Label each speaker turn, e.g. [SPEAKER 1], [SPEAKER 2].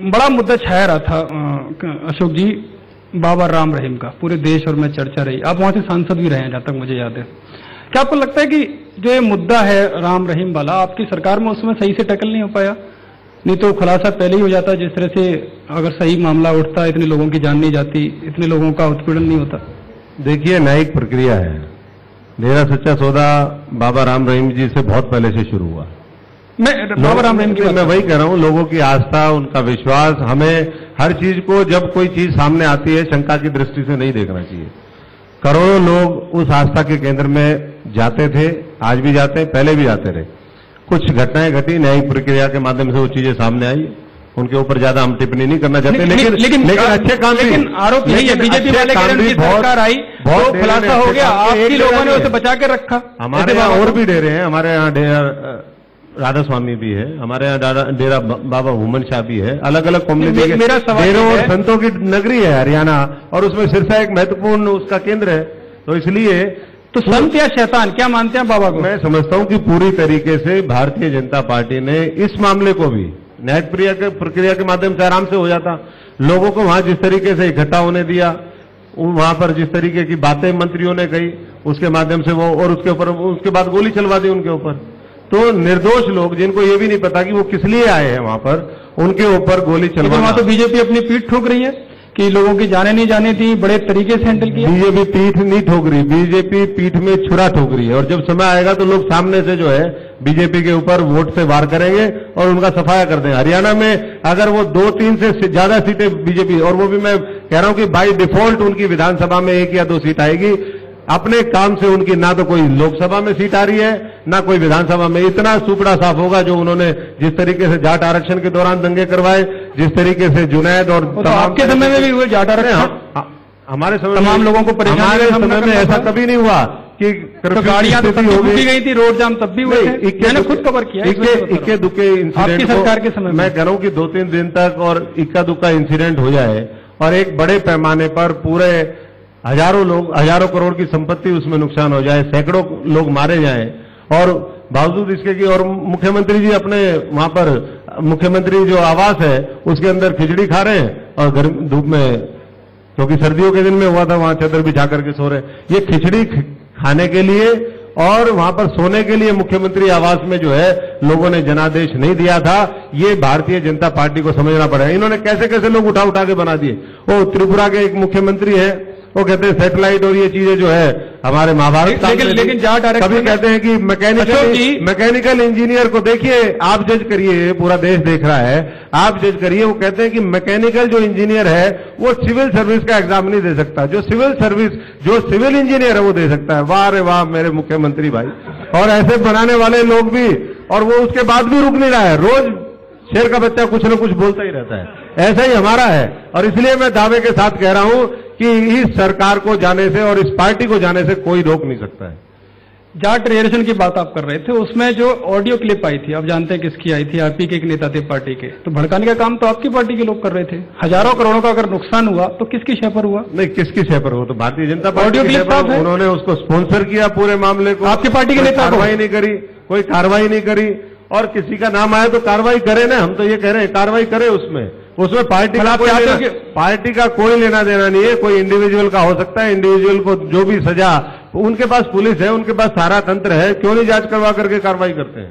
[SPEAKER 1] बड़ा मुद्दा छाया रहा था अशोक जी, बाबा राम रहीम का पूरे देश और में चर्चा रही। आप वहां से सांसद भी रहे हैं जहां तक मुझे याद है। क्या आपको लगता है कि जो ये मुद्दा है राम रहीम वाला, आपकी सरकार में उसमें सही से टैकल नहीं हो पाया? नहीं तो खुलासा पहले ही हो जाता, जिस तरह से अगर सही मामला उठता, इतने लोगों की जान नहीं जाती, इतने लोगों का उत्पीड़न नहीं होता।
[SPEAKER 2] देखिए, न्यायिक प्रक्रिया है। डेरा सच्चा सौदा बाबा राम रहीम जी से बहुत पहले से शुरू हुआ।
[SPEAKER 1] बाबा राम रहीम की
[SPEAKER 2] मैं वही कह रहा हूं, लोगों की आस्था, उनका विश्वास, हमें हर चीज को जब कोई चीज सामने आती है शंका की दृष्टि से नहीं देखना चाहिए। करोड़ों लोग उस आस्था के केंद्र में जाते थे, आज भी जाते हैं, पहले भी जाते रहे। कुछ घटनाएं घटी, न्यायिक प्रक्रिया के माध्यम से वो चीजें सामने आई, उनके ऊपर ज्यादा हम टिप्पणी नहीं करना चाहते। लेकिन अच्छे काम,
[SPEAKER 1] लेकिन आरोप यही है, बीजेपी वाले कह रहे हैं कि सरकार आई तो खुलासा हो गया, आपकी लोगों ने उसे बचा के रखा।
[SPEAKER 2] हमारे यहाँ और भी डेरे हैं, हमारे यहाँ डेरा राधा स्वामी भी है, हमारे यहाँ डेरा बाबा हुमन शाह भी है, अलग अलग कम्युनिटी के डेरों और संतों की नगरी है हरियाणा, और उसमें सिरसा एक महत्वपूर्ण उसका केंद्र है। तो इसलिए
[SPEAKER 1] तो संत या शैतान क्या मानते हैं बाबा को?
[SPEAKER 2] मैं समझता हूं कि पूरी तरीके से भारतीय जनता पार्टी ने इस मामले को भी न्यायिक प्रक्रिया के माध्यम से आराम से हो जाता। लोगों को वहां जिस तरीके से इकट्ठा होने दिया, वहां पर जिस तरीके की बातें मंत्रियों ने कही, उसके माध्यम से वो, और उसके बाद गोली चलवा दी उनके ऊपर। तो निर्दोष लोग, जिनको ये भी नहीं पता कि वो किस लिए आए हैं वहां पर, उनके ऊपर गोली चलवा।
[SPEAKER 1] वहां तो बीजेपी अपनी पीठ ठोक रही है कि लोगों की जाने नहीं जाने थी, बड़े तरीके से हैंडल किया।
[SPEAKER 2] बीजेपी पीठ नहीं ठोक रही, बीजेपी पीठ में छुरा ठोक रही है, और जब समय आएगा तो लोग सामने से जो है बीजेपी के ऊपर वोट से वार करेंगे और उनका सफाया कर देंगे। हरियाणा में अगर वो 2-3 से ज्यादा सीटें बीजेपी, और वो भी मैं कह रहा हूं कि बाई डिफॉल्ट उनकी विधानसभा में 1 या 2 सीट आएगी, अपने काम से उनकी ना तो कोई लोकसभा में सीट आ रही है ना कोई विधानसभा में। इतना सुपड़ा साफ होगा जो उन्होंने जिस तरीके से जाट आरक्षण के दौरान दंगे करवाए, जिस तरीके से जुनैद और
[SPEAKER 1] तो आपके समय में भी हुए जाट आरक्षण?
[SPEAKER 2] हमारे समय
[SPEAKER 1] तमाम लोगों को परेशानी,
[SPEAKER 2] हमारे समय में ऐसा कभी नहीं हुआ कि
[SPEAKER 1] गाड़ियां तो रुकी गई थी, रोड जाम तब भी हुए थे। मैंने खुद कवर किया।
[SPEAKER 2] इक्के दुक्के इंसिडेंट
[SPEAKER 1] सरकार के समय
[SPEAKER 2] मैं कह रहा हूं कि 2-3 दिन तक और इक्का दुक्का इंसिडेंट हो जाए और एक बड़े पैमाने पर पूरे हजारों करोड़ की संपत्ति उसमें नुकसान हो जाए, सैकड़ों लोग मारे जाएं, और बावजूद इसके कि और मुख्यमंत्री जी अपने वहां पर मुख्यमंत्री जो आवास है उसके अंदर खिचड़ी खा रहे हैं, और गर्मी धूप में, क्योंकि सर्दियों के दिन में हुआ था, वहां चादर बिछा करके सो रहे। ये खिचड़ी खाने के लिए और वहां पर सोने के लिए मुख्यमंत्री आवास में जो है लोगों ने जनादेश नहीं दिया था। ये भारतीय जनता पार्टी को समझना पड़ेगा। इन्होंने कैसे कैसे लोग उठा के बना दिए। वो त्रिपुरा के एक मुख्यमंत्री है, वो कहते हैं सैटेलाइट और ये चीजें जो है हमारे महाभारत,
[SPEAKER 1] लेकिन जाट आरक्षण
[SPEAKER 2] कभी कहते हैं कि मैकेनिकल इंजीनियर को देखिए, आप जज करिए, पूरा देश देख रहा है, आप जज करिए। वो कहते हैं कि मैकेनिकल जो इंजीनियर है वो सिविल सर्विस का एग्जाम नहीं दे सकता, जो सिविल इंजीनियर है वो दे सकता है। वाह रे वाह मेरे मुख्यमंत्री भाई। और ऐसे बनाने वाले लोग भी, और वो उसके बाद भी रुक नहीं रहा है, रोज शेर का बच्चा कुछ न कुछ बोलता ही रहता है। ऐसा ही हमारा है, और इसलिए मैं दावे के साथ कह रहा हूं कि इस सरकार को जाने से और इस पार्टी को जाने से कोई रोक नहीं सकता है।
[SPEAKER 1] जाट रिजर्वेशन की बात आप कर रहे थे, उसमें जो ऑडियो क्लिप आई थी, आप जानते हैं किसकी आई थी? आपी के एक नेता थे पार्टी के, तो भड़काने का काम तो आपकी पार्टी के लोग कर रहे थे। हजारों करोड़ों का अगर नुकसान हुआ तो किसकी शय पर हुआ?
[SPEAKER 2] नहीं, किसकी शय पर हुआ? तो भारतीय जनता पार्टी की शय पर। उन्होंने उसको स्पॉन्सर किया पूरे मामले को।
[SPEAKER 1] आपकी पार्टी के नेता
[SPEAKER 2] कार्रवाई नहीं करी, कोई कार्रवाई नहीं करी, और किसी का नाम आया तो कार्रवाई करे ना। हम तो ये कह रहे हैं कार्रवाई करे, उसमें पार्टी का कोई लेना देना नहीं है। कोई इंडिविजुअल का हो सकता है, इंडिविजुअल को जो भी सजा, उनके पास पुलिस है, उनके पास सारा तंत्र है, क्यों नहीं जांच करवा करके कार्रवाई करते हैं?